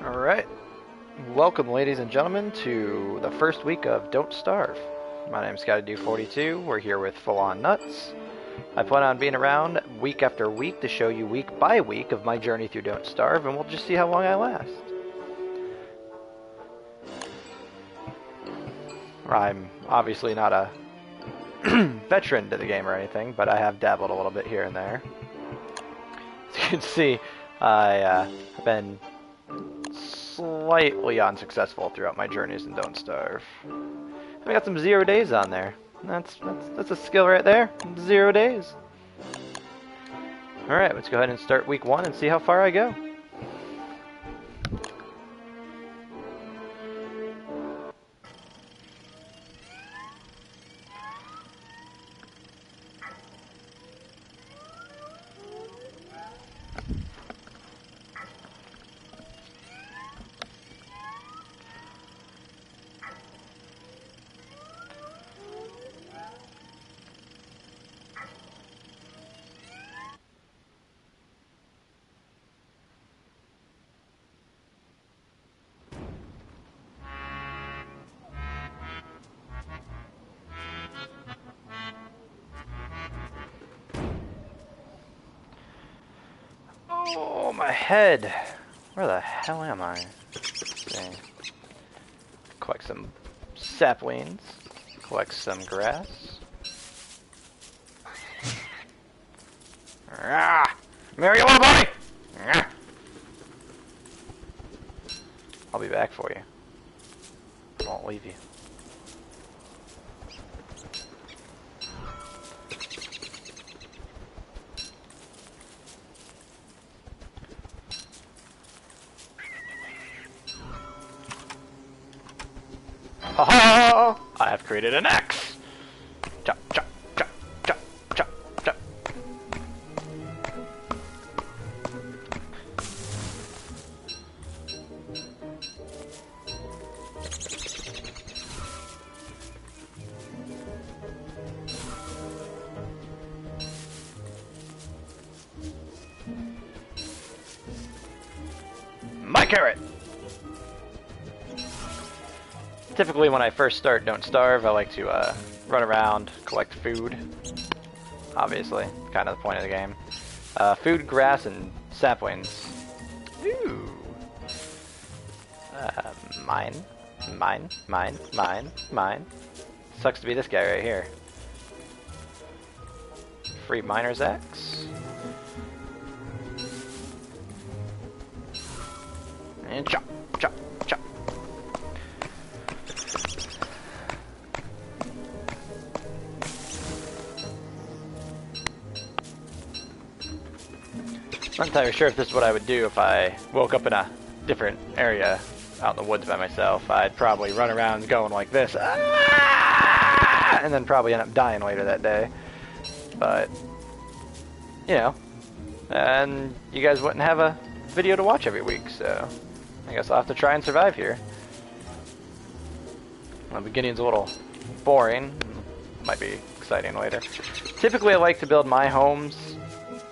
Alright, welcome ladies and gentlemen to the first week of Don't Starve. My name's Scotty42, we're here with Full On Nuts. I plan on being around week after week to show you week by week of my journey through Don't Starve, and we'll just see how long I last. I'm obviously not a veteran to the game or anything, but I have dabbled a little bit here and there. As you can see, I've been slightly unsuccessful throughout my journeys in Don't Starve. I got some 0 days on there. That's a skill right there. 0 days. Alright, let's go ahead and start week 1 and see how far I go. Oh, my head! Where the hell am I? Let's see. Collect some saplings. Collect some grass. Ah! Mary, you little bunny! Ah! I'll be back for you. I won't leave you. Ha! I have created an axe! Chop, chop, chop, chop, chop, chop. My carrot! Typically when I first start Don't Starve, I like to run around, collect food. Obviously, kind of the point of the game. Food, grass, and saplings. Ooh. Mine. Mine. Mine. Mine. Mine. Sucks to be this guy right here. Free miner's axe. And chop, chop, chop. I'm not entirely sure if this is what I would do if I woke up in a different area out in the woods by myself. I'd probably run around going like this, ah! And then probably end up dying later that day. But, you know, and you guys wouldn't have a video to watch every week, so I guess I'll have to try and survive here. The beginning's a little boring, might be exciting later. Typically I like to build my homes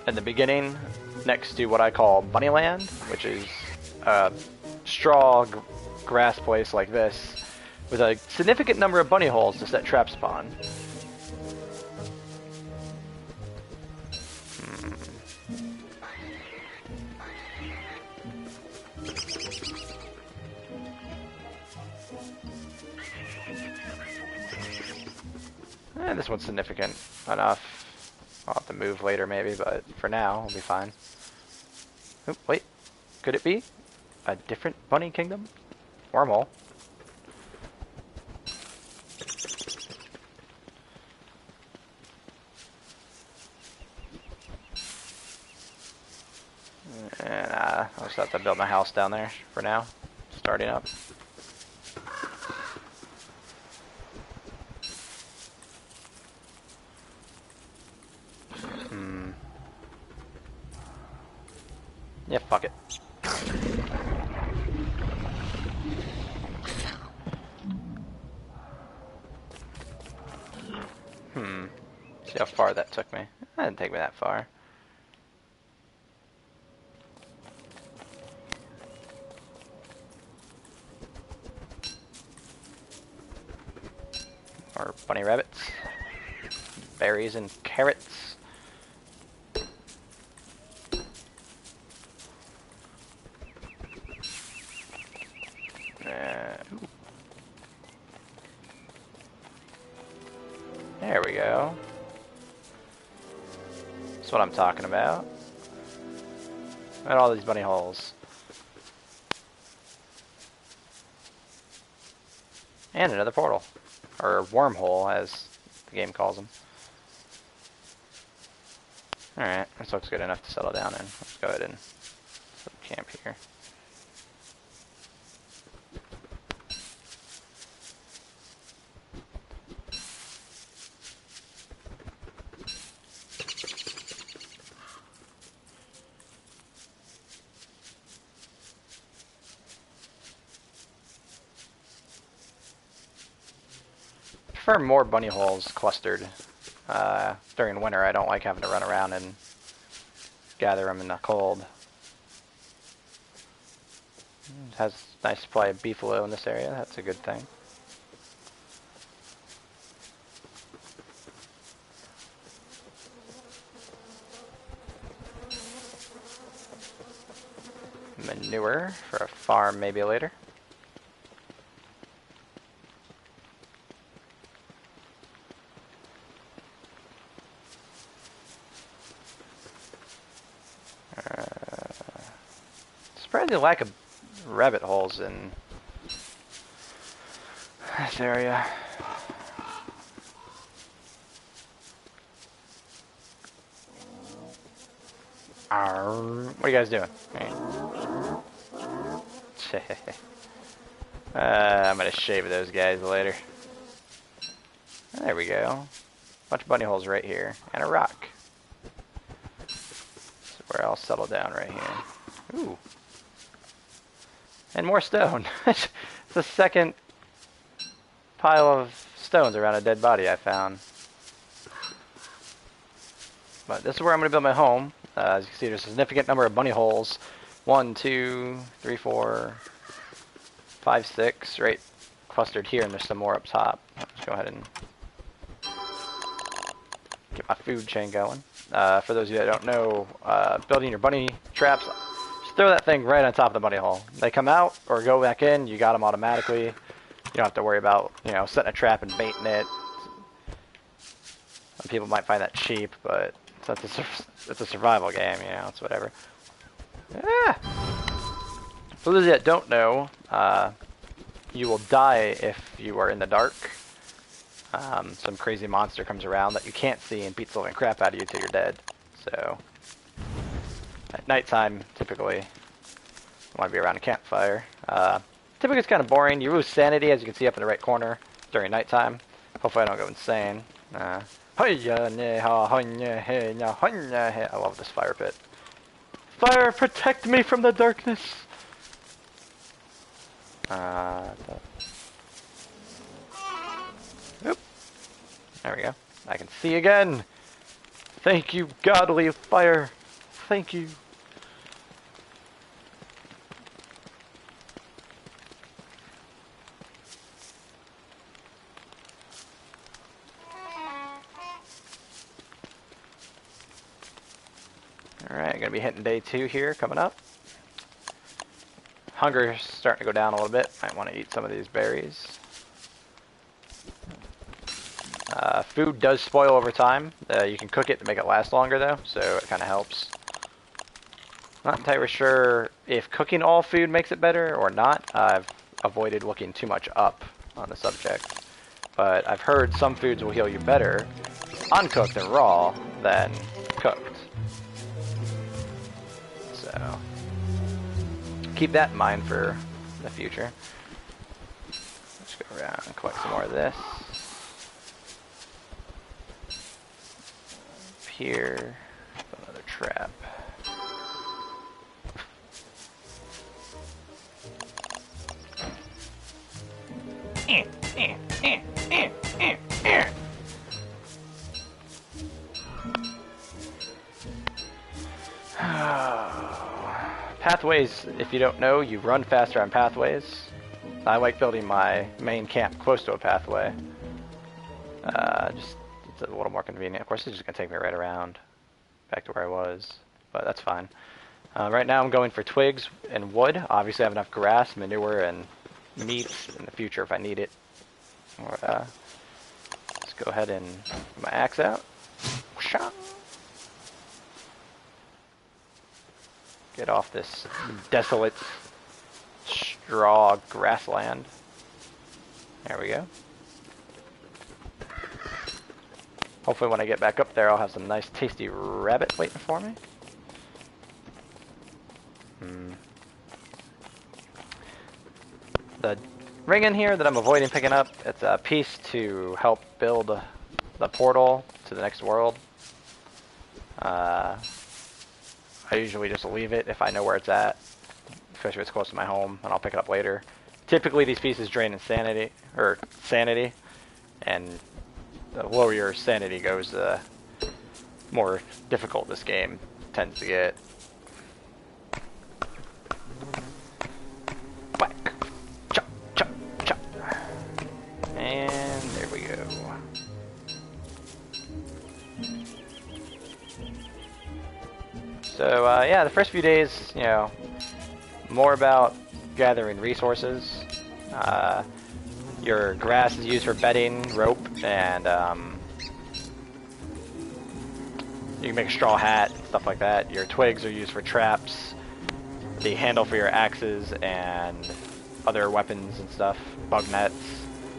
in the beginning next to what I call Bunnyland, which is a straw grass place like this with a significant number of bunny holes to set traps upon. This one's significant enough. I'll have to move later maybe, but for now, we'll be fine. Oh, wait. Could it be a different bunny kingdom? Wormhole. And I'll just have to build my house down there for now. Starting up. Yeah, fuck it. See how far that took me. That didn't take me that far. Or bunny rabbits. Berries and carrots. There we go. That's what I'm talking about. Look at all these bunny holes. And another portal. Or wormhole, as the game calls them. Alright, this looks good enough to settle down in. Let's go ahead and set up camp here. I prefer more bunny holes clustered. During winter, I don't like having to run around and gather them in the cold. It has a nice supply of beefalo in this area. That's a good thing. Manure for a farm maybe later. Surprised the lack of rabbit holes in this area. What are you guys doing? I'm gonna shave those guys later. There we go. Bunch of bunny holes right here. And a rock. So where I'll settle down right here. Ooh. And more stone. It's the second pile of stones around a dead body I found. But this is where I'm going to build my home. As you can see, there's a significant number of bunny holes. 1, 2, 3, 4, 5, 6, right clustered here, and there's some more up top. Let's go ahead and get my food chain going. For those of you that don't know, building your bunny traps, just throw that thing right on top of the bunny hole. They come out or go back in, you got them automatically. You don't have to worry about, you know, setting a trap and baiting it. Some people might find that cheap, but it's a survival game, you know, it's whatever. Ah! For those that don't know, you will die if you are in the dark. Some crazy monster comes around that you can't see and beats the living crap out of you till you're dead. So, at nighttime, typically, you want to be around a campfire. Typically it's kind of boring. You lose sanity, as you can see up in the right corner, during nighttime. Hopefully I don't go insane. I love this fire pit. Fire, protect me from the darkness! Oop. There we go. I can see again! Thank you, godly fire! Thank you! Alright, gonna be hitting day 2 here, coming up. Hunger's starting to go down a little bit. Might want to eat some of these berries. Food does spoil over time. You can cook it to make it last longer though, so it kind of helps. Not entirely sure if cooking all food makes it better or not. I've avoided looking too much up on the subject. But I've heard some foods will heal you better uncooked and raw than cooked. So, keep that in mind for the future. Let's go around and collect some more of this. Up here, another trap. Pathways, if you don't know, you run faster on pathways. I like building my main camp close to a pathway. Just it's a little more convenient. Of course, it's just gonna take me right around back to where I was, but that's fine. Right now, I'm going for twigs and wood. Obviously, I have enough grass, manure, and meat in the future if I need it. Or, let's go ahead and get my axe out. Get off this desolate straw grassland. There we go. Hopefully when I get back up there, I'll have some nice tasty rabbit waiting for me. The ring in here that I'm avoiding picking up, it's a piece to help build the portal to the next world. I usually just leave it if I know where it's at, especially if it's close to my home, and I'll pick it up later. Typically these pieces drain insanity, or sanity, and the lower your sanity goes, the more difficult this game tends to get. Whack! Chop, chop, chop. And there we go. So, yeah, the first few days, you know, more about gathering resources. Your grass is used for bedding, rope, and you can make a straw hat, stuff like that. Your twigs are used for traps, the handle for your axes, and other weapons and stuff. Bug nets,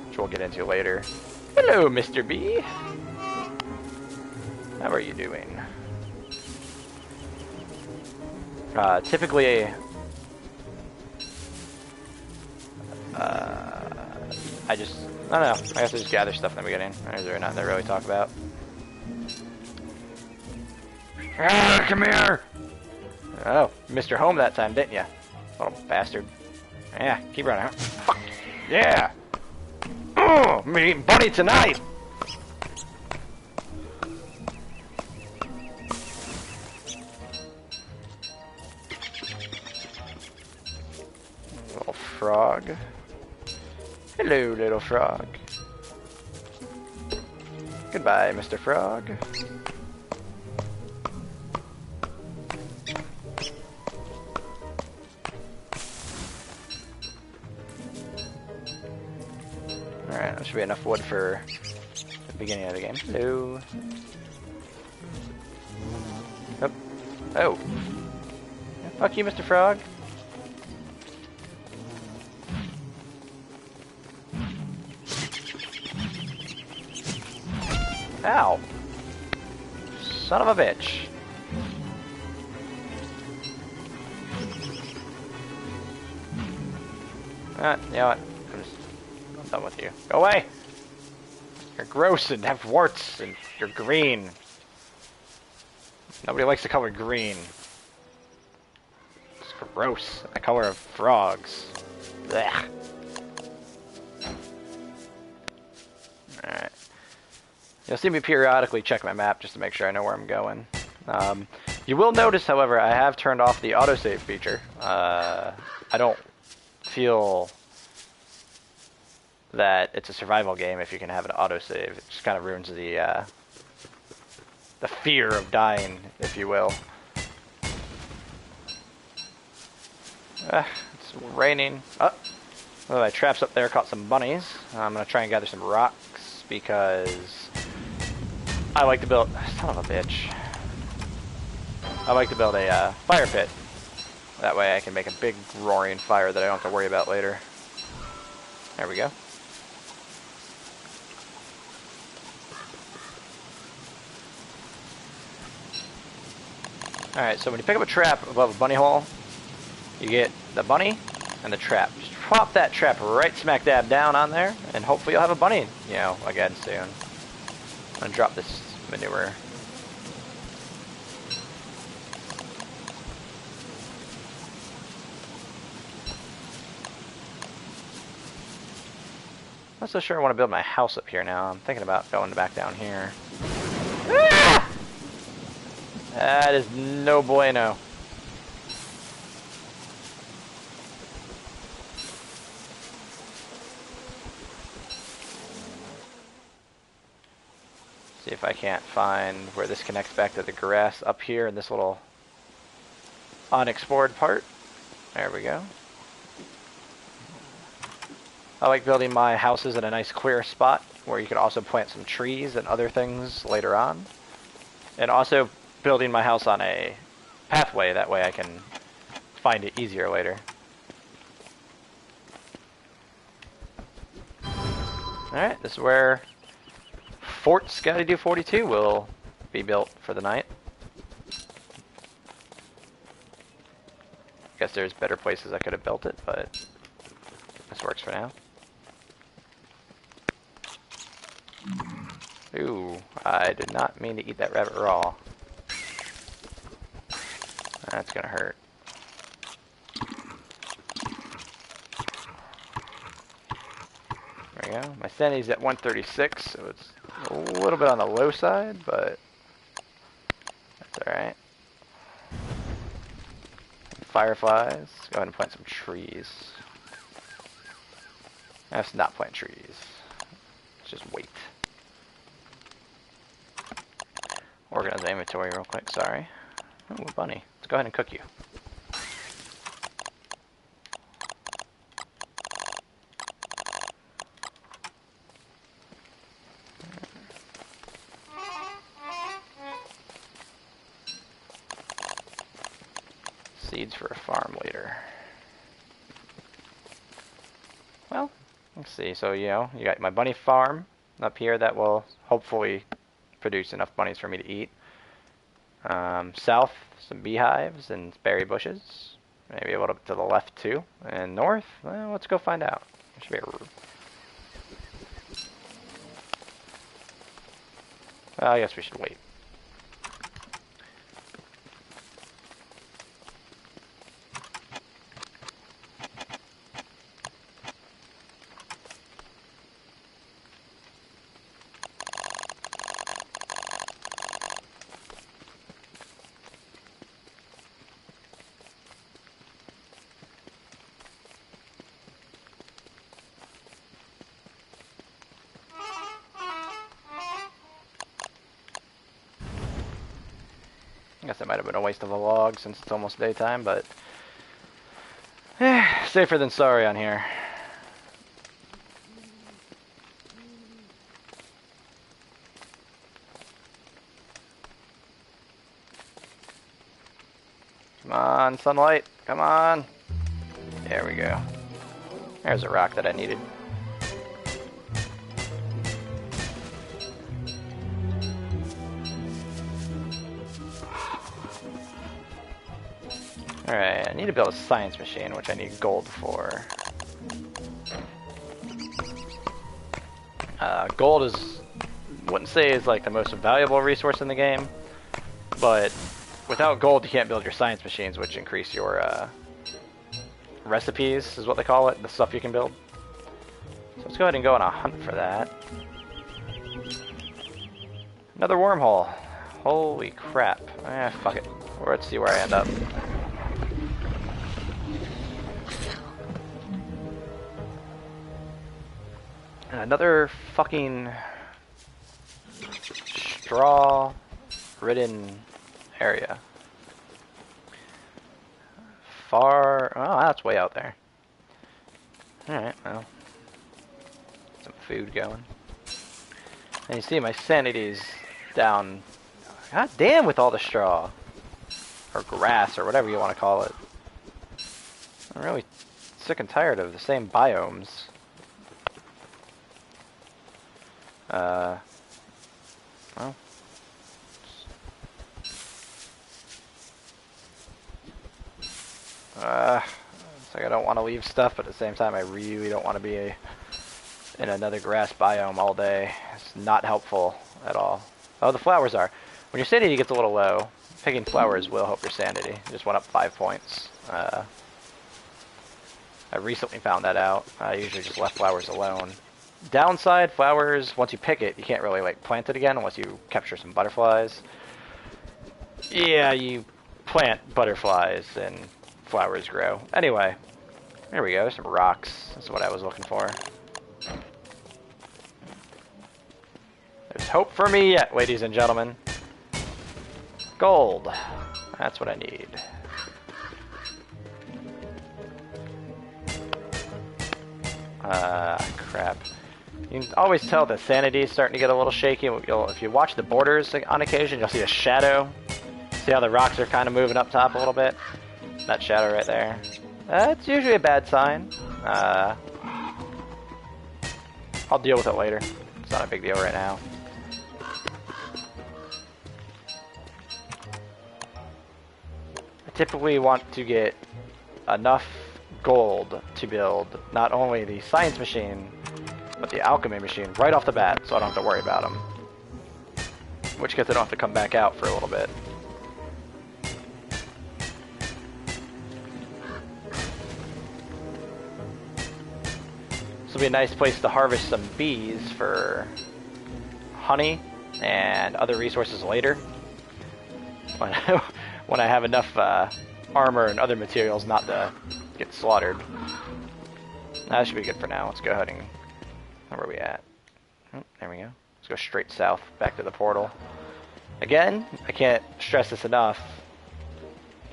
which we'll get into later. Hello, Mr. B. How are you doing? Typically, I don't know, I guess I just gather stuff in the beginning. There's really nothing to really talk about. Ah, come here! Oh, Mr. Home that time, didn't ya? Little bastard. Yeah, keep running. Fuck! Yeah! Oh, I'm eating bunny tonight! Little frog. Hello, little frog. Goodbye, Mr. Frog. Alright, that should be enough wood for the beginning of the game. Hello. Oh. Oh. Yeah, fuck you, Mr. Frog. Ow. Son of a bitch. You know what? I'm done with you. Go away! You're gross and have warts and you're green. Nobody likes the color green. It's gross. The color of frogs. Blech. Alright. You'll see me periodically check my map just to make sure I know where I'm going. You will notice, however, I have turned off the autosave feature. I don't feel that it's a survival game if you can have an autosave. It just kind of ruins the fear of dying, if you will. It's raining. Oh, my traps up there caught some bunnies. I'm going to try and gather some rocks because I like to build... Son of a bitch. I like to build a fire pit. That way I can make a big roaring fire that I don't have to worry about later. There we go. Alright, so when you pick up a trap above a bunny hole, you get the bunny and the trap. Just plop that trap right smack dab down on there, and hopefully you'll have a bunny, you know, again soon. I'm gonna drop this manure. I'm not so sure I want to build my house up here now. I'm thinking about going back down here. Ah! That is no bueno. See if I can't find where this connects back to the grass up here in this little unexplored part. There we go. I like building my houses in a nice clear spot where you can also plant some trees and other things later on. And also building my house on a pathway, that way I can find it easier later. Alright, this is where Fort Scotty 42 will be built for the night. Guess there's better places I could have built it, but this works for now. Ooh, I did not mean to eat that rabbit raw. That's gonna hurt. There we go. My sanity's at 136, so it's a little bit on the low side, but that's alright. Fireflies. Let's go ahead and plant some trees. Let's not plant trees. Let's just wait. Organize the inventory real quick, sorry. Oh, bunny. Let's go ahead and cook you. Seeds for a farm leader. Well, let's see. So, you know, you got my bunny farm up here that will hopefully produce enough bunnies for me to eat. South, some beehives and berry bushes. Maybe a little bit to the left too. And north, well, let's go find out. There should be a... I guess we should wait. I guess that might have been a waste of a log since it's almost daytime, but safer than sorry on here. Come on, sunlight. Come on. There we go. There's a rock that I needed. Alright, I need to build a science machine, which I need gold for. Gold is, wouldn't say is like the most valuable resource in the game, but without gold you can't build your science machines, which increase your recipes, is what they call it, the stuff you can build. So let's go ahead and go on a hunt for that. Another wormhole. Holy crap. Fuck it. Let's see where I end up. Another fucking straw-ridden area. Far... Oh, that's way out there. Alright, well. Some food going. And you see my sanity's down. God damn with all the straw. Or grass, or whatever you want to call it. I'm really sick and tired of the same biomes. Well. It's like I don't want to leave stuff, but at the same time I really don't want to be in another grass biome all day. It's not helpful at all. Oh, the flowers are. When your sanity gets a little low, picking flowers will help your sanity. Just went up 5 points. I recently found that out. I usually just left flowers alone. Downside, flowers, once you pick it, you can't really like plant it again unless you capture some butterflies. Yeah, you plant butterflies and flowers grow. Anyway, there we go, there's some rocks. That's what I was looking for. There's hope for me yet, ladies and gentlemen. Gold. That's what I need. Crap. You can always tell the sanity is starting to get a little shaky. If you watch the borders on occasion, you'll see a shadow. See how the rocks are kind of moving up top a little bit? That shadow right there. It's usually a bad sign. I'll deal with it later. It's not a big deal right now. I typically want to get enough gold to build not only the science machine, but the alchemy machine right off the bat, so I don't have to worry about them. In which case I don't have to come back out for a little bit. This will be a nice place to harvest some bees for honey and other resources later. When I have enough armor and other materials not to get slaughtered. That should be good for now. Let's go ahead and... Where are we at? Oh, there we go. Let's go straight south, back to the portal. Again, I can't stress this enough.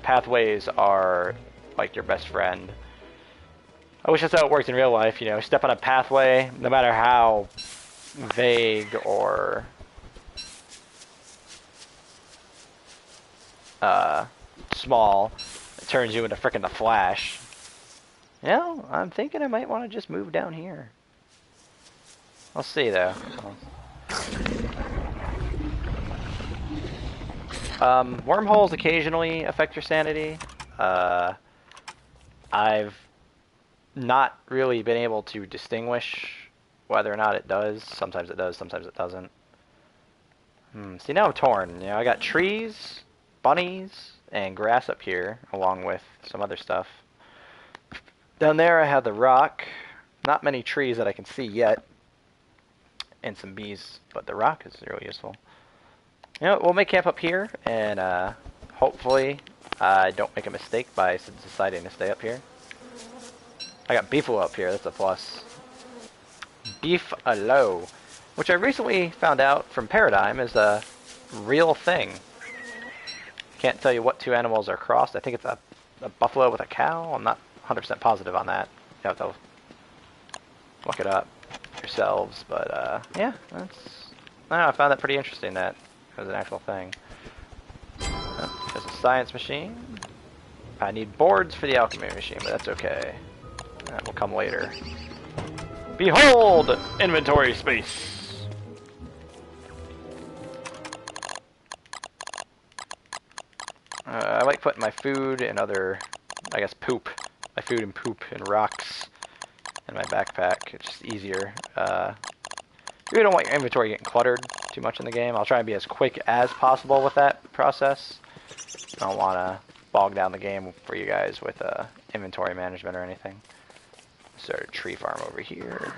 Pathways are like your best friend. I wish that's how it worked in real life. You know, step on a pathway, no matter how vague or small, it turns you into frickin' the Flash. You know, I'm thinking I might want to just move down here. I'll see though. Wormholes occasionally affect your sanity. I've not really been able to distinguish whether or not it does. Sometimes it does, sometimes it doesn't. See, now I'm torn. You know, I got trees, bunnies, and grass up here, along with some other stuff. Down there I have the rock. Not many trees that I can see yet. And some bees, but the rock is really useful. You know, we'll make camp up here, and hopefully I don't make a mistake by deciding to stay up here. I got beefalo up here, that's a plus. Beefalo, which I recently found out from Paradigm is a real thing. Can't tell you what two animals are crossed. I think it's a buffalo with a cow. I'm not 100% positive on that. You have to look it up yourselves, but yeah, that's... I don't know, I found that pretty interesting that it was an actual thing. Oh, there's a science machine. I need boards for the alchemy machine, but that's okay. That will come later. Behold! Inventory space! I like putting my food and other, I guess, poop. My food and poop and rocks in my backpack. It's just easier. You really don't want your inventory getting cluttered too much in the game. I'll try and be as quick as possible with that process. I don't want to bog down the game for you guys with inventory management or anything. Start a tree farm over here.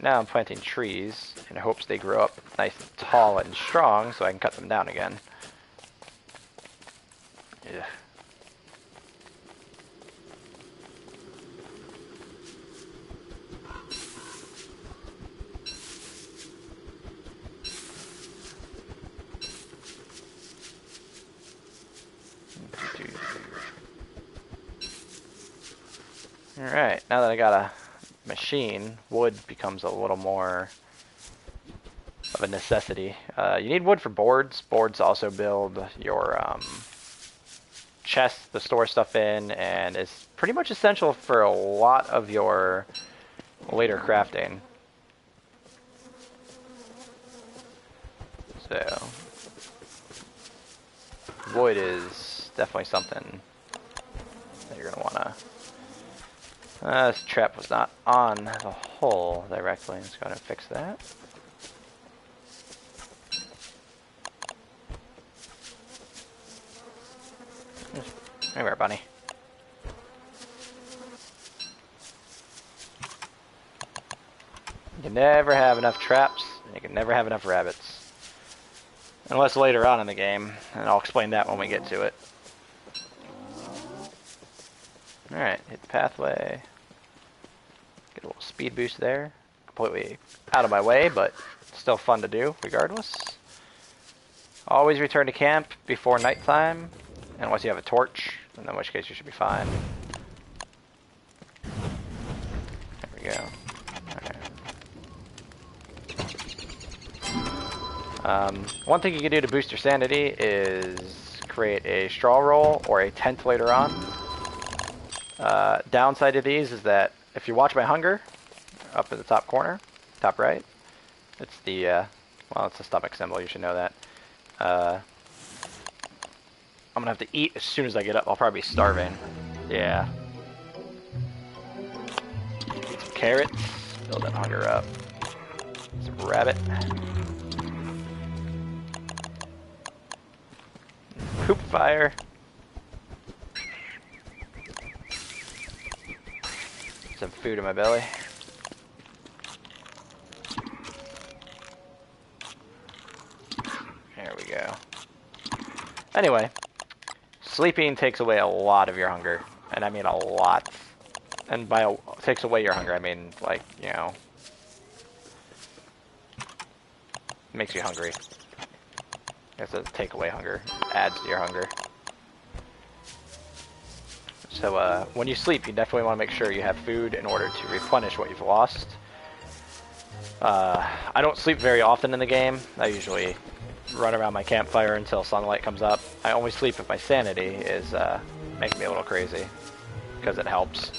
Now I'm planting trees in hopes they grow up nice and tall and strong so I can cut them down again. Yeah. Alright, now that I got a machine, wood becomes a little more of a necessity. You need wood for boards. Boards also build your chests to store stuff in, and it's pretty much essential for a lot of your later crafting. So, wood is definitely something that you're going to want to... this trap was not on the hole directly. Let's go ahead and fix that. There you are, bunny. You can never have enough traps, and you can never have enough rabbits. Unless later on in the game, and I'll explain that when we get to it. Alright, hit the pathway. Get a little speed boost there. Completely out of my way, but still fun to do regardless. Always return to camp before nighttime, unless you have a torch, in which case you should be fine. There we go. Alright. One thing you can do to boost your sanity is create a straw roll or a tent later on. Downside to these is that if you watch my hunger, up in the top corner, top right, it's the, well, it's the stomach symbol, you should know that. I'm gonna have to eat as soon as I get up. I'll probably be starving. Yeah. Eat some carrots, build that hunger up. Some rabbit. Poop fire. Some food in my belly. There we go. Anyway, sleeping takes away a lot of your hunger, and I mean a lot. And by takes away your hunger, I mean like, you know, makes you hungry. It says take away hunger, adds to your hunger. So when you sleep, you definitely want to make sure you have food in order to replenish what you've lost. I don't sleep very often in the game. I usually run around my campfire until sunlight comes up. I only sleep if my sanity is making me a little crazy, because it helps.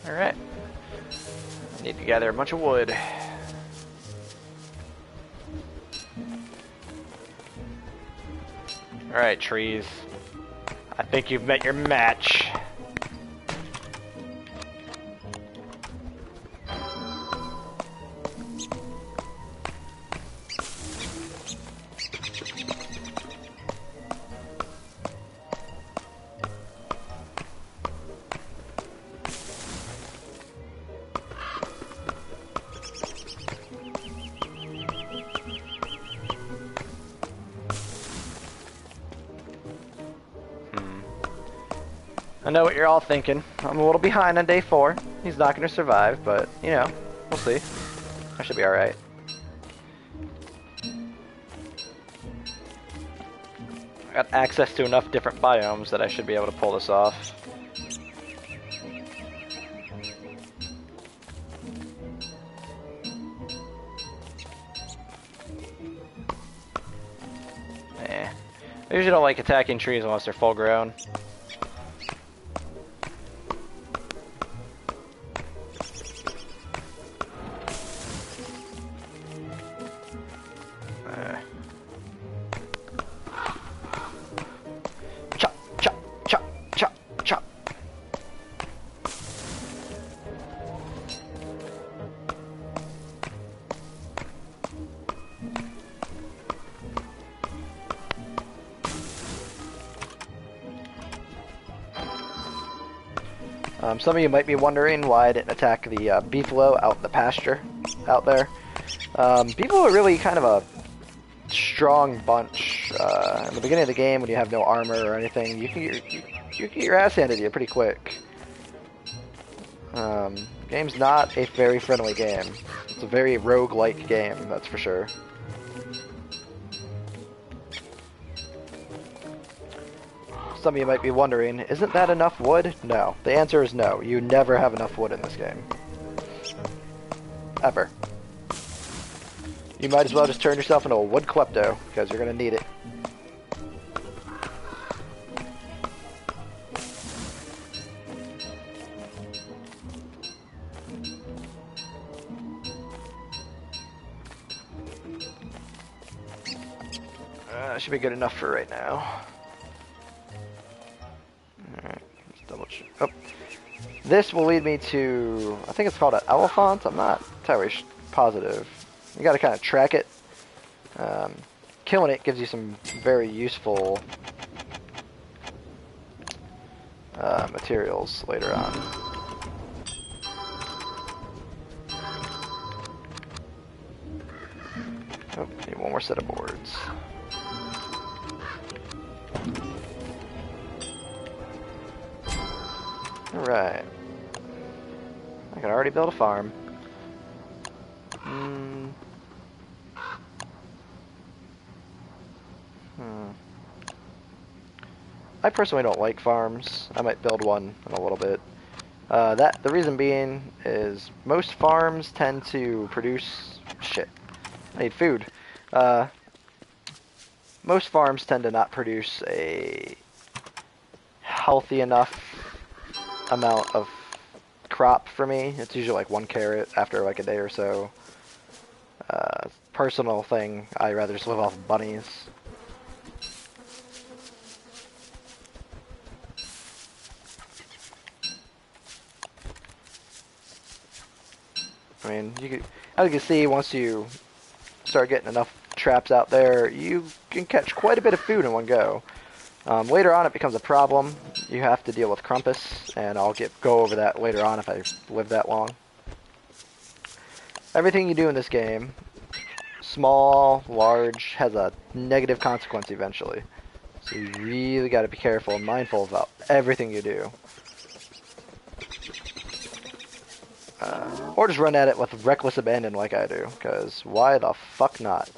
Alright. I need to gather a bunch of wood. Alright, trees. I think you've met your match. I know what you're all thinking. I'm a little behind on day 4. He's not going to survive, but, you know, we'll see. I should be alright. I got access to enough different biomes that I should be able to pull this off. I usually don't like attacking trees unless they're full grown. Some of you might be wondering why I didn't attack the beefalo out in the pasture out there. Beefalo are really kind of a strong bunch. In the beginning of the game, when you have no armor or anything, you can get your ass handed to you pretty quick. Game's not a very friendly game. It's a very rogue-like game, that's for sure. Some of you might be wondering, isn't that enough wood? No. The answer is no. You never have enough wood in this game. Ever. You might as well just turn yourself into a wood klepto, because you're going to need it. Should be good enough for right now. Alright, let's double check. Oh. This will lead me to, I think it's called an elephant. I'm not entirely positive. You gotta kind of track it. Killing it gives you some very useful materials later on. Oh, need one more set of boards. Alright. I can already build a farm. I personally don't like farms. I might build one in a little bit. The reason being is most farms tend to produce shit. I need food. Most farms tend to not produce a healthy enough amount of crop for me. It's usually like 1 carrot after like a day or so. Personal thing, I'd rather just live off bunnies. I mean, as you can see, once you start getting enough traps out there, you can catch quite a bit of food in one go. Later on, it becomes a problem. You have to deal with Crumpus, and I'll go over that later on if I live that long. Everything you do in this game, small, large, has a negative consequence eventually. So you really got to be careful and mindful about everything you do. Or just run at it with reckless abandon like I do, because why the fuck not?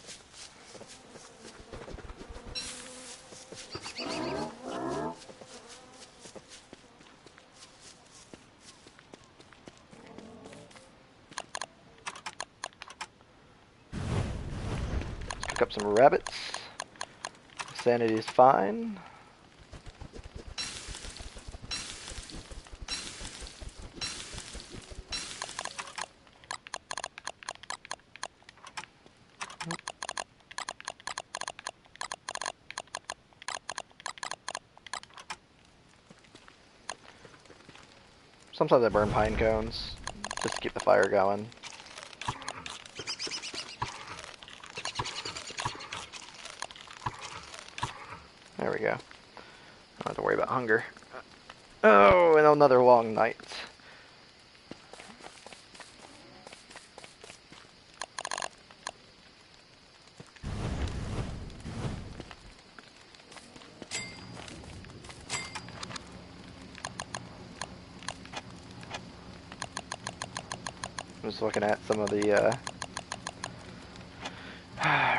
Let's cook up some rabbits. Sanity is fine. Sometimes I burn pine cones, just to keep the fire going. There we go. Don't have to worry about hunger. Oh, and another long night. I'm just looking at some of the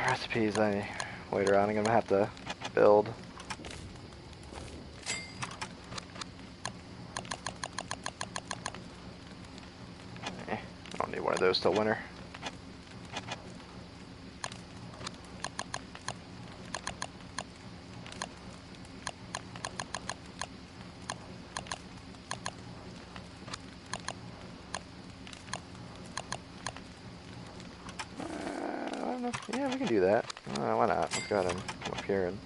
recipes later on I'm gonna have to build. I don't need one of those till winter. Yeah, we can do that. Why not? Let's go ahead and come up here and...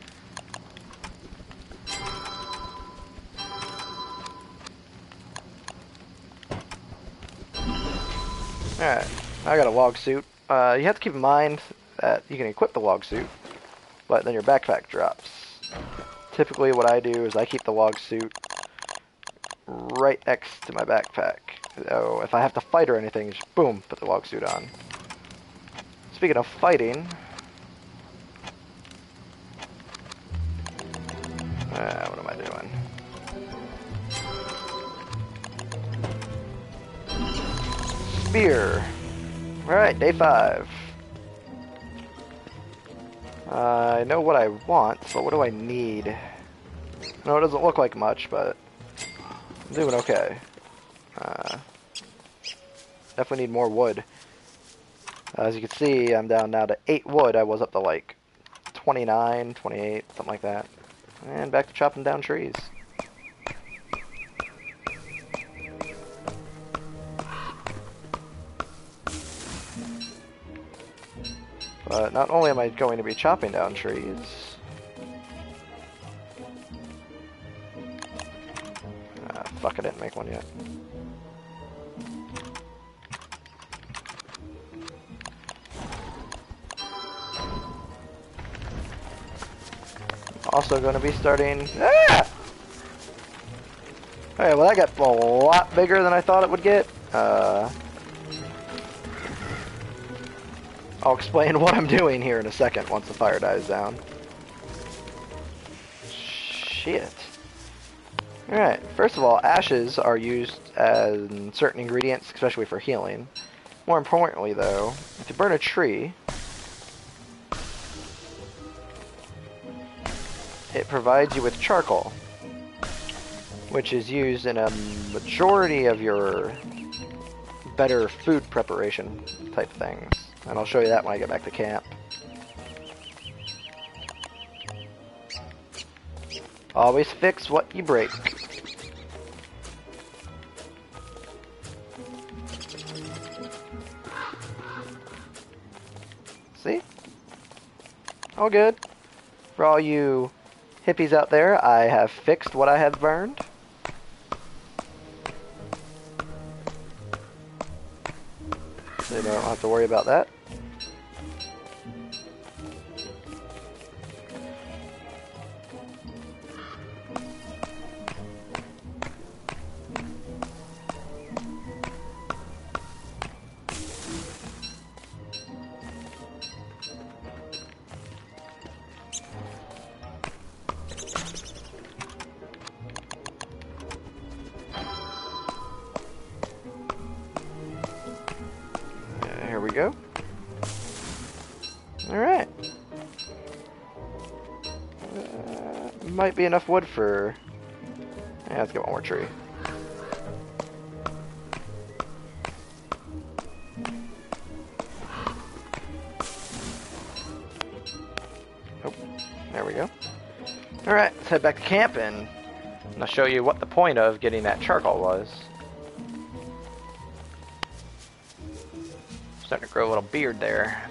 Alright, I got a log suit. You have to keep in mind that you can equip the log suit, but then your backpack drops. Typically what I do is I keep the log suit right next to my backpack. So if I have to fight or anything, just boom, put the log suit on. Speaking of fighting, what am I doing? Spear. Alright, day 5. I know what I want, but what do I need? No, it doesn't look like much, but I'm doing okay. Definitely need more wood. As you can see, I'm down now to 8 wood. I was up to like 29, 28, something like that. And back to chopping down trees. But not only am I going to be chopping down trees, fuck, I didn't make one yet. Also going to be starting... Ah! Okay, well that got a lot bigger than I thought it would get. I'll explain what I'm doing here in a second once the fire dies down. Shit. Alright, first of all, ashes are used as certain ingredients, especially for healing. More importantly, though, if you burn a tree, it provides you with charcoal, which is used in a majority of your better food preparation type things. And I'll show you that when I get back to camp. Always fix what you break. See? All good. For all you hippies out there, I have fixed what I have burned. So you don't have to worry about that. Here we go. Alright. Might be enough wood for... Yeah, let's get one more tree. Oh, there we go. Alright, let's head back to camp and I'll show you what the point of getting that charcoal was. Starting to grow a little beard there.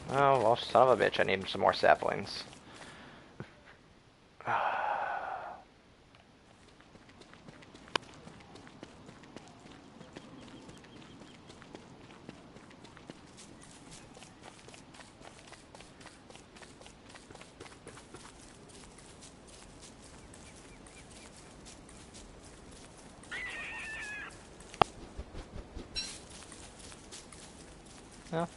Oh, well, son of a bitch, I need some more saplings. No.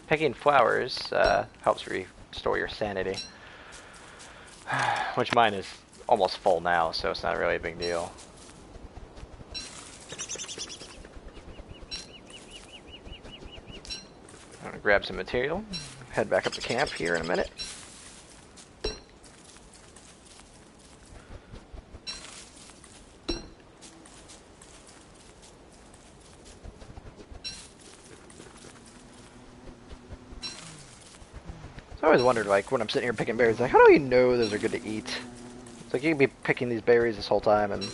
Picking flowers helps restore your sanity. Which mine is almost full now, so it's not really a big deal. I'm gonna grab some material, head back up to camp here in a minute. I always wondered, like, when I'm sitting here picking berries, like, how do you know those are good to eat? It's like, you can be picking these berries this whole time and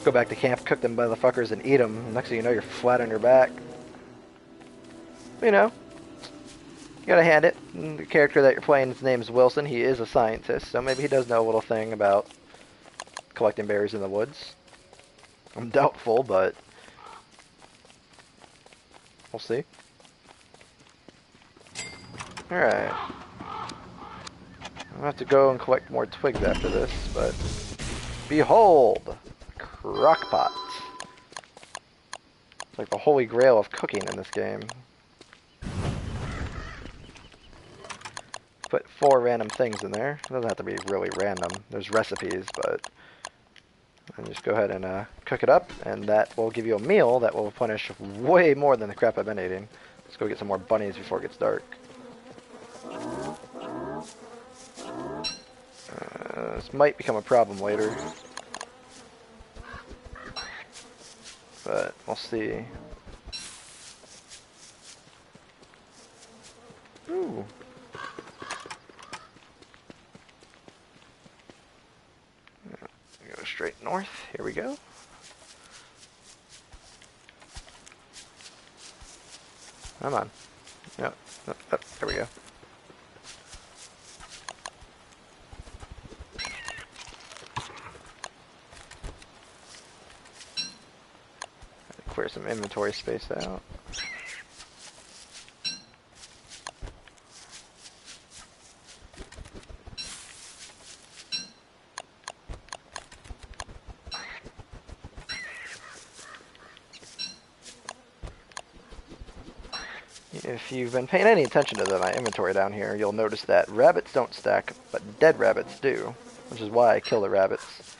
go back to camp, cook them motherfuckers, and eat them. Next thing you know, you're flat on your back. You know, you gotta hand it. The character that you're playing, his name's Wilson. He is a scientist, so maybe he does know a little thing about collecting berries in the woods. I'm doubtful, but we'll see. Alright. I'll have to go and collect more twigs after this, but... Behold! Crockpot. It's like the holy grail of cooking in this game. Put 4 random things in there. It doesn't have to be really random. There's recipes, but... And just go ahead and cook it up, and that will give you a meal that will punish way more than the crap I've been eating. Let's go get some more bunnies before it gets dark. This might become a problem later, but we'll see. Ooh. Go straight north. Here we go. Come on. Yep. There we go. Clear some inventory space out. if you've been paying any attention to my inventory down here, you'll notice that rabbits don't stack, but dead rabbits do, which is why I kill the rabbits.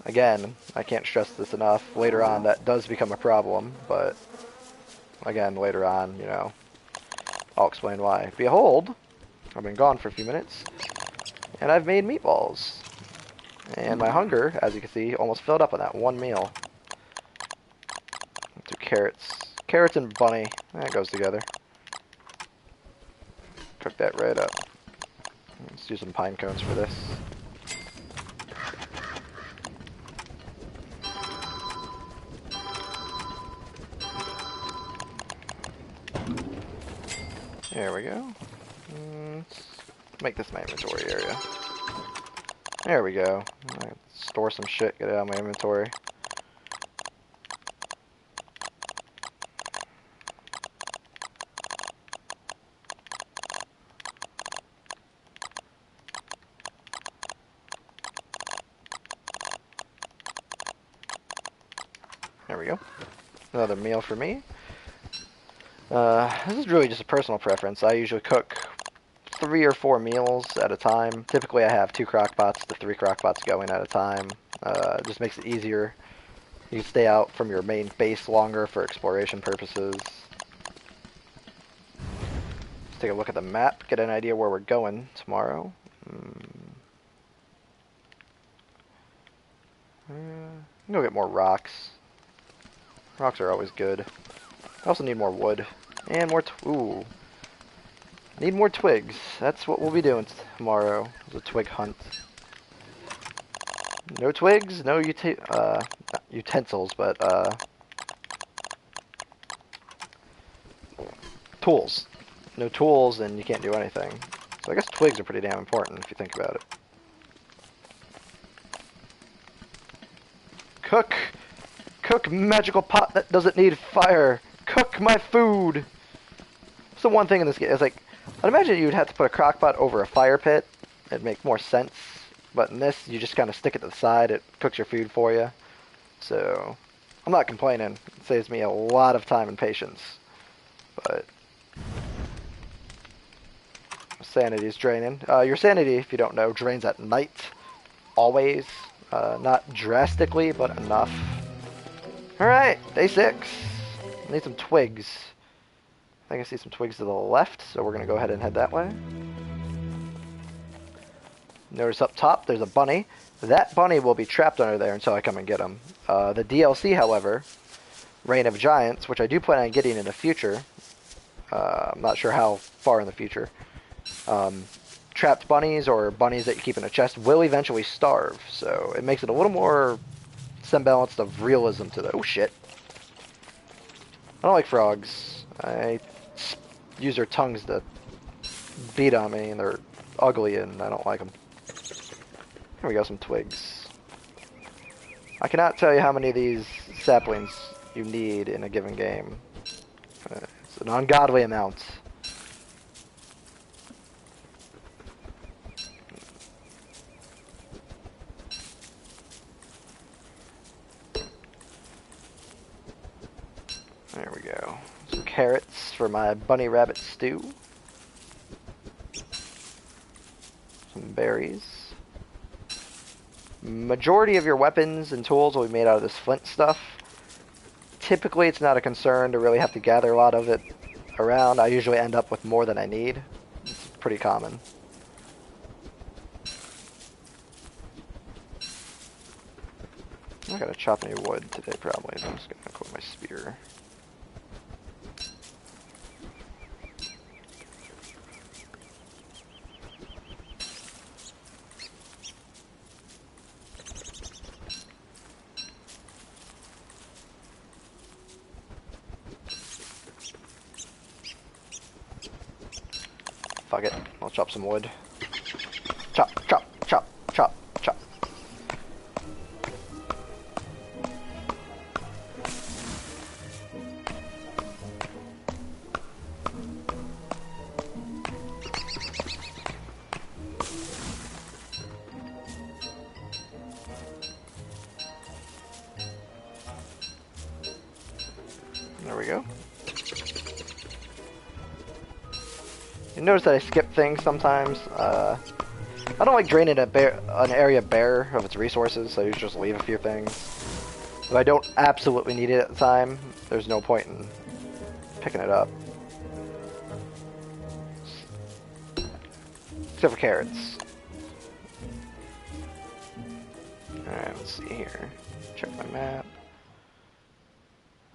Again, I can't stress this enough. Later on, that does become a problem, but again, later on, you know, I'll explain why. Behold, I've been gone for a few minutes, and I've made meatballs. And my hunger, as you can see, almost filled up on that one meal. 2 carrots. Carrots and bunny. That goes together. Cook that right up. Let's do some pine cones for this. There we go. Let's make this my inventory area. There we go. Store some shit, get it out of my inventory. There we go. Another meal for me. This is really just a personal preference. I usually cook 3 or 4 meals at a time. Typically I have 2 crock pots to 3 crock pots going at a time. It just makes it easier. You can stay out from your main base longer for exploration purposes. Let's take a look at the map, get an idea where we're going tomorrow. Go get more rocks. Rocks are always good. I also need more wood. And more ooh. Need more twigs. That's what we'll be doing tomorrow. It's a twig hunt. No twigs, no not utensils, but tools. No tools and you can't do anything. So I guess twigs are pretty damn important if you think about it. Cook! Cook, magical pot that doesn't need fire! Cook my food! It's the one thing in this game. It's like, I'd imagine you'd have to put a crock pot over a fire pit. It'd make more sense. But in this, you just kind of stick it to the side. It cooks your food for you. So, I'm not complaining. It saves me a lot of time and patience. But, sanity is draining. Your sanity, if you don't know, drains at night. Always. Not drastically, but enough. Alright, day 6. Need some twigs. I think I see some twigs to the left, so we're going to go ahead and head that way. Notice up top, there's a bunny. That bunny will be trapped under there until I come and get him. The DLC, however, Reign of Giants, which I do plan on getting in the future. I'm not sure how far in the future. Trapped bunnies or bunnies that you keep in a chest will eventually starve, so it makes it a little more semblance of realism to the... Oh, shit. I don't like frogs. I use their tongues to beat on me, and they're ugly, and I don't like them. Here we go, some twigs. I cannot tell you how many of these saplings you need in a given game. It's an ungodly amount. There we go. Some carrots for my bunny rabbit stew. Some berries. Majority of your weapons and tools will be made out of this flint stuff. Typically, it's not a concern to really have to gather a lot of it around. I usually end up with more than I need. It's pretty common. I gotta chop any wood today, probably. I'm just gonna equip my spear. Fuck it. I'll chop some wood. Chop, chop, chop, chop, chop. There we go. You notice that I skip things sometimes. I don't like draining an area bare of its resources, so I usually just leave a few things. If I don't absolutely need it at the time, there's no point in picking it up. Except for carrots. Alright, let's see here. Check my map.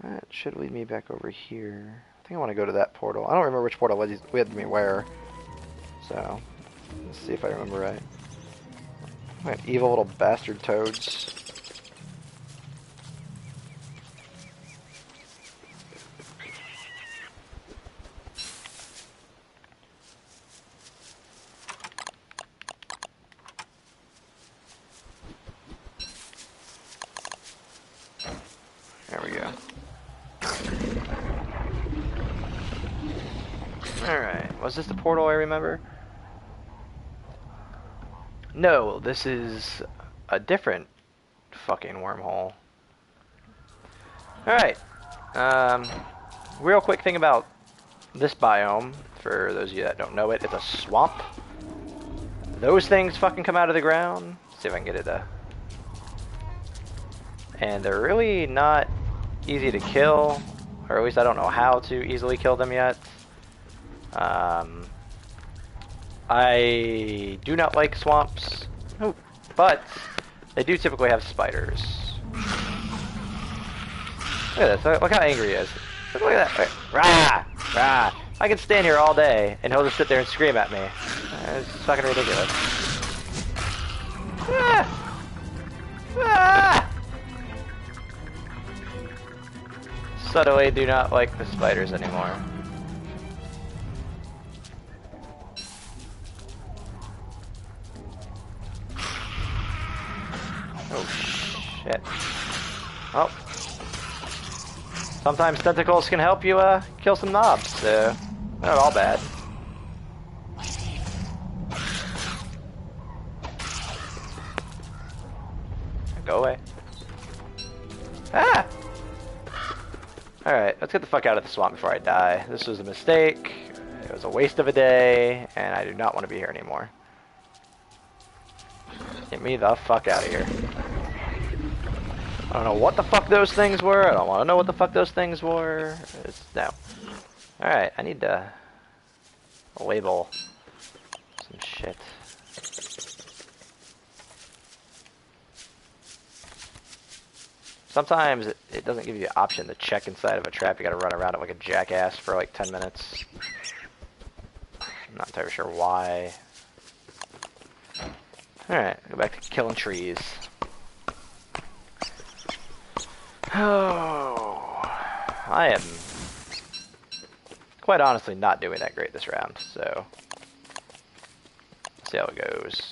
That should lead me back over here. I think I want to go to that portal. I don't remember which portal led me where. So, let's see if I remember right. What evil little bastard toads. There we go. Alright, was this the portal I remember? No, this is a different fucking wormhole. Alright, real quick thing about this biome, for those of you that don't know it, it's a swamp. Those things fucking come out of the ground. Let's see if I can get it to... And they're really not easy to kill, or at least I don't know how to easily kill them yet. I do not like swamps, but they do typically have spiders. Look at this, look how angry he is. Look at that. Rah! Rah! I can stand here all day, and he'll just sit there and scream at me. It's fucking ridiculous. Ah! Ah! Subtly do not like the spiders anymore. Oh shit. Oh. Sometimes tentacles can help you kill some knobs, so not all bad. Go away. Ah! Alright, let's get the fuck out of the swamp before I die. This was a mistake, it was a waste of a day, and I do not want to be here anymore. Get me the fuck out of here. I don't know what the fuck those things were, I don't want to know what the fuck those things were. No. Alright, I need to label some shit. Sometimes it doesn't give you the option to check inside of a trap. You gotta run around it like a jackass for like 10 minutes. I'm not entirely sure why. Alright, go back to killing trees. Oh, I am quite honestly not doing that great this round, so let's see how it goes.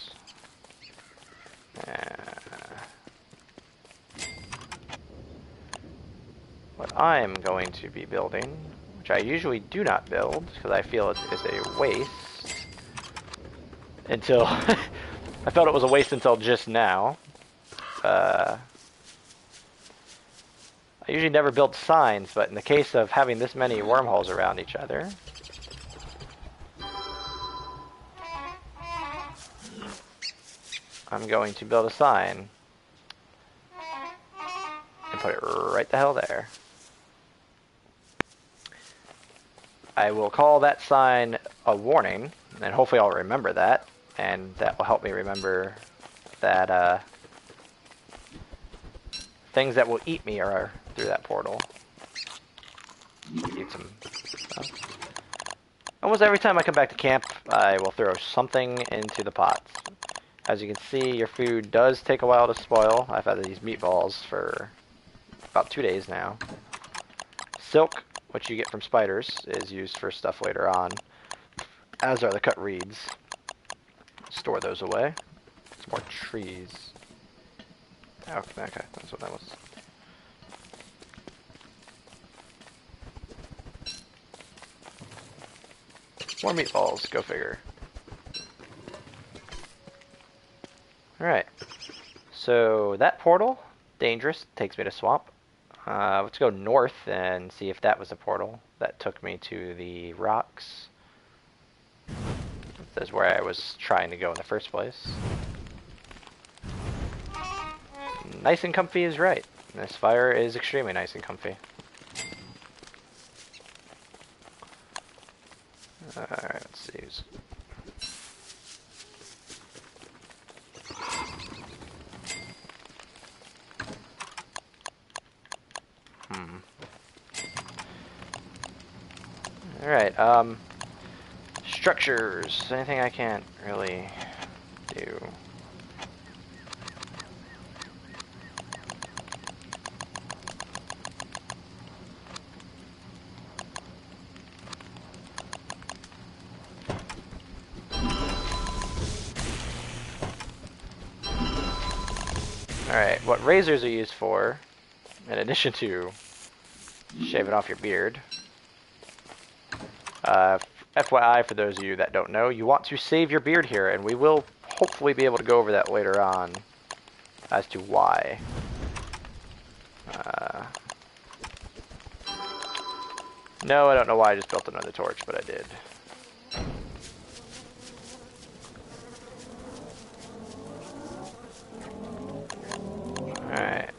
What I am going to be building, which I usually do not build because I feel it is a waste, until I felt it was a waste until just now. I usually never build signs, but in the case of having this many wormholes around each other, I'm going to build a sign and put it right the hell there. I will call that sign a warning, and hopefully I'll remember that, and that will help me remember that things that will eat me are through that portal. Eat some stuff. Almost every time I come back to camp, I will throw something into the pots. As you can see, your food does take a while to spoil. I've had these meatballs for about 2 days now. Silk, which you get from spiders, is used for stuff later on, as are the cut reeds. Store those away. Some more trees. Oh, okay, that's what that was. More meatballs, go figure. Alright, so that portal, dangerous, takes me to swamp. Let's go north and see if that was a portal that took me to the rocks. That's where I was trying to go in the first place. Nice and comfy is right. This fire is extremely nice and comfy. Alright, let's see. Alright, structures. Anything I can't really do. Alright, what razors are used for, in addition to shaving off your beard. FYI, for those of you that don't know, you want to save your beard here, and we will hopefully be able to go over that later on as to why. No, I don't know why I just built another torch, but I did. Alright.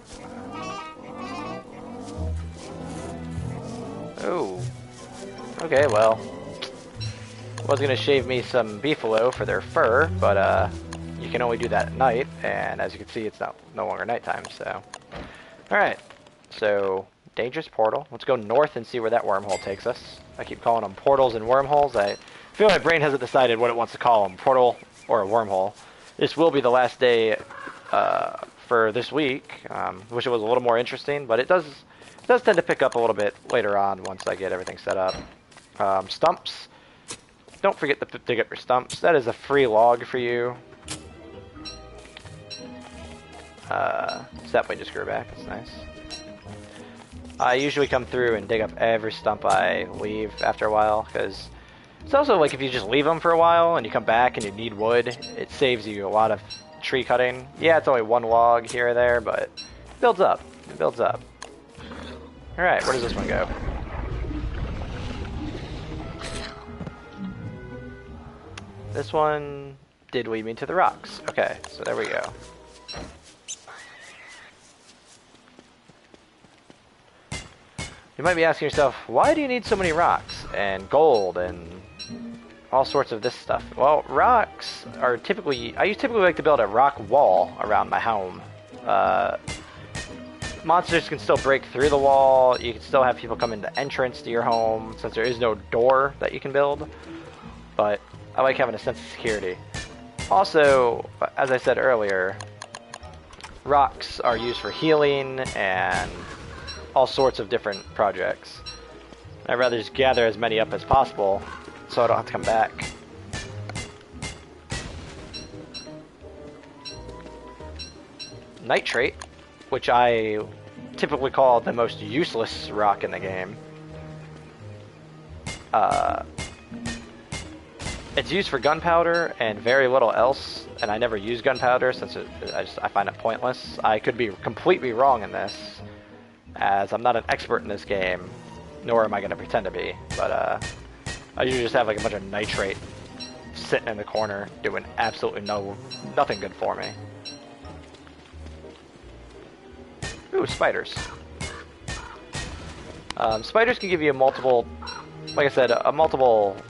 Oh. Okay, well. Was gonna shave me some beefalo for their fur, but you can only do that at night, and as you can see, it's no longer nighttime, so. Alright. So, dangerous portal. Let's go north and see where that wormhole takes us. I keep calling them portals and wormholes. I feel my brain hasn't decided what it wants to call them, portal or a wormhole. This will be the last day for this week. Wish it was a little more interesting, but it does tend to pick up a little bit later on once I get everything set up. Stumps. Don't forget to dig up your stumps. That is a free log for you. Step way just grew back. That's nice. I usually come through and dig up every stump I leave after a while, because it's also like if you just leave them for a while and you come back and you need wood, it saves you a lot of tree cutting. Yeah, it's only one log here or there, but it builds up. It builds up. Alright, where does this one go? This one did lead me to the rocks. Okay, so there we go. You might be asking yourself, why do you need so many rocks and gold and all sorts of this stuff? Well, rocks are typically, I typically like to build a rock wall around my home. Monsters can still break through the wall. You can still have people come in the entrance to your home since there is no door that you can build. But I like having a sense of security. Also, as I said earlier, rocks are used for healing and all sorts of different projects. I'd rather just gather as many up as possible so I don't have to come back. Nitrate, which I typically call the most useless rock in the game. It's used for gunpowder and very little else, and I never use gunpowder since I find it pointless. I could be completely wrong in this, as I'm not an expert in this game, nor am I going to pretend to be, but I usually just have like a bunch of nitrate sitting in the corner doing absolutely nothing good for me. Ooh, spiders. Spiders can give you a multiple, like I said, a multitude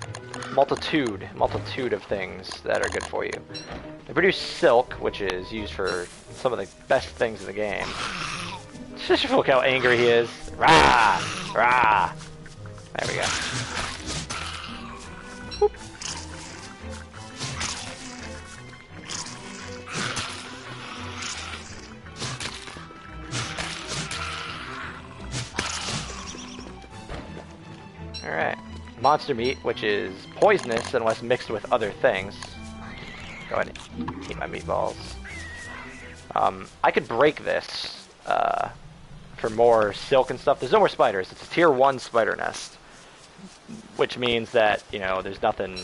of things that are good for you. They produce silk, which is used for some of the best things in the game. Just look how angry he is. Rah! Rah! There we go. Whoop. Alright. Monster meat, which is poisonous unless mixed with other things. Go ahead and eat my meatballs. I could break this for more silk and stuff. There's no more spiders. It's a tier 1 spider nest, which means that, you know, there's nothing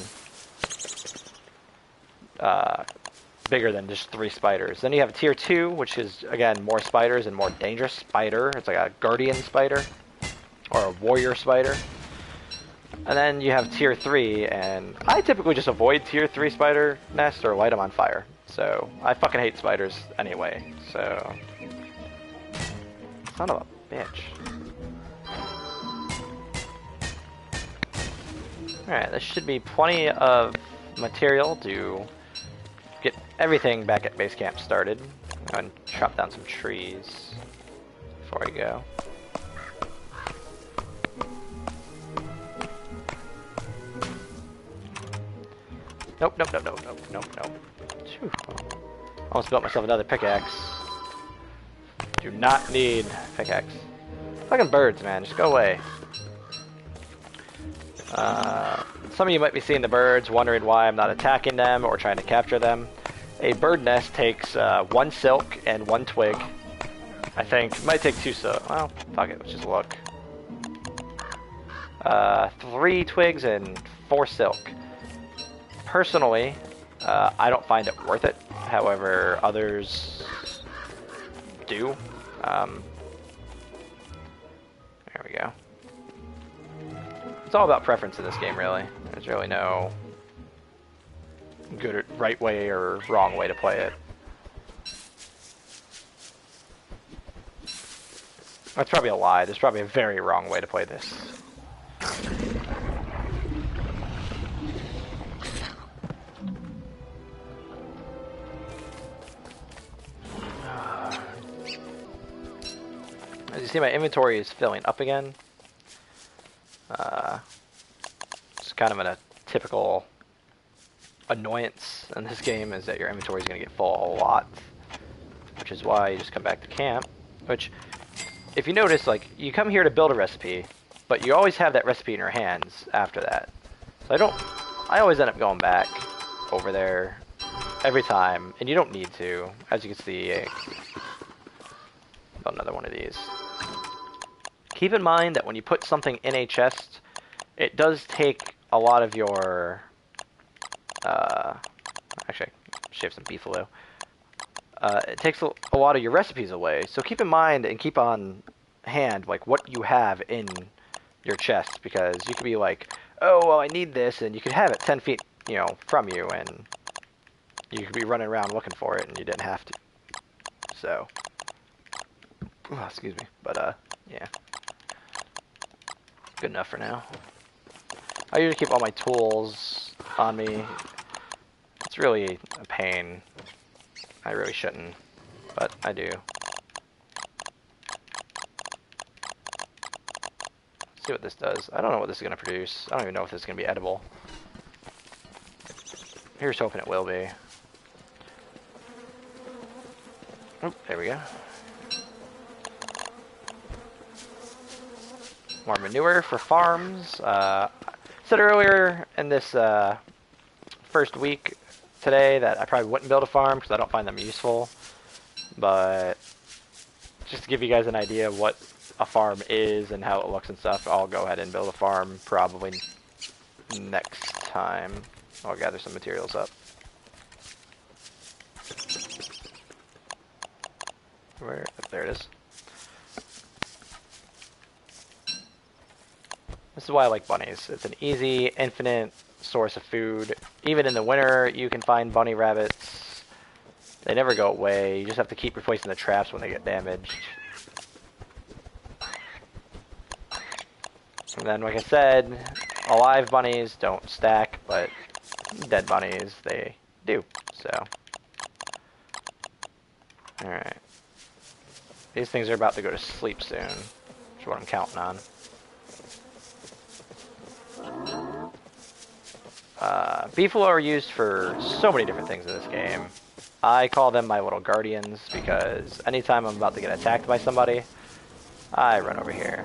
bigger than just 3 spiders. Then you have a tier 2, which is, again, more spiders and more dangerous spider. It's like a guardian spider or a warrior spider. And then you have tier 3, and I typically just avoid tier 3 spider nests or light them on fire. So, I fucking hate spiders anyway, so... Son of a bitch. Alright, this should be plenty of material to get everything back at base camp started. I'm going to chop down some trees before I go. Nope, nope, nope, nope, nope, nope, nope. Phew. Almost built myself another pickaxe. Do not need pickaxe. Fucking birds, man, just go away. Some of you might be seeing the birds, wondering why I'm not attacking them or trying to capture them. A bird nest takes 1 silk and 1 twig. I think it might take 2 silk. Well, fuck it, let's just look. 3 twigs and 4 silk. Personally, I don't find it worth it. However, others do. There we go. It's all about preference in this game, really. There's really no good or right way or wrong way to play it. That's probably a lie. There's probably a very wrong way to play this. As you see, my inventory is filling up again. It's kind of a typical annoyance in this game is that your inventory is going to get full a lot, which is why you just come back to camp. Which, if you notice, like, you come here to build a recipe, but you always have that recipe in your hands after that. So I always end up going back over there every time, and you don't need to. As you can see, another one of these. Keep in mind that when you put something in a chest, it does take a lot of your... actually, shave some beefalo. It takes a lot of your recipes away, so keep in mind and keep on hand like what you have in your chest, because you could be like, oh, well, I need this, and you could have it 10 feet, you know, from you, and you could be running around looking for it, and you didn't have to. So, oh, excuse me, but yeah. Good enough for now. I usually keep all my tools on me. It's really a pain. I really shouldn't, but I do. Let's see what this does. I don't know what this is going to produce. I don't even know if this is going to be edible. Here's hoping it will be. Oh, there we go. More manure for farms. I said earlier in this first week today that I probably wouldn't build a farm because I don't find them useful. But just to give you guys an idea of what a farm is and how it looks and stuff, I'll go ahead and build a farm probably next time. I'll gather some materials up. Where? There it is. This is why I like bunnies. It's an easy, infinite source of food. Even in the winter, you can find bunny rabbits. They never go away. You just have to keep replacing the traps when they get damaged. And then, like I said, alive bunnies don't stack, but dead bunnies, they do. So, alright. These things are about to go to sleep soon, which is what I'm counting on. Beefalo are used for so many different things in this game. I call them my little guardians because anytime I'm about to get attacked by somebody, I run over here.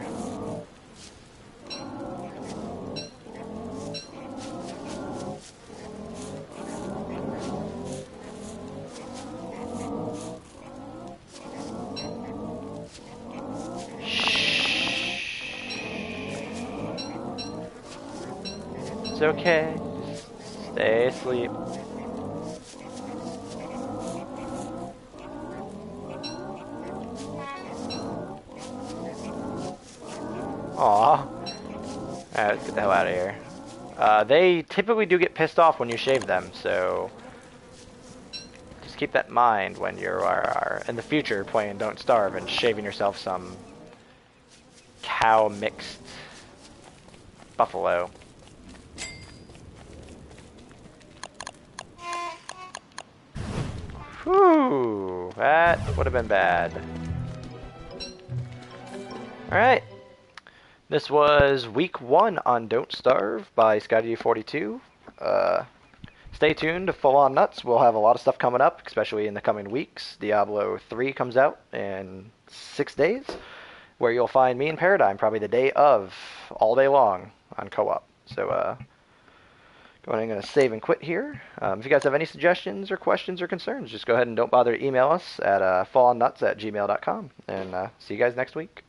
It's okay. Stay asleep. Aw. Alright, let's get the hell out of here. They typically do get pissed off when you shave them, so just keep that in mind when you are in the future playing Don't Starve and shaving yourself some cow mixed buffalo. Whew, that would have been bad. Alright. This was week 1 on Don't Starve by SkyD42. Stay tuned to Full On Nuts. We'll have a lot of stuff coming up, especially in the coming weeks. Diablo 3 comes out in 6 days, where you'll find me in Paradigm probably the day of, all day long on co-op. So, I'm going to save and quit here. If you guys have any suggestions or questions or concerns, just go ahead and don't bother to email us at fallonnuts@gmail.com. And see you guys next week.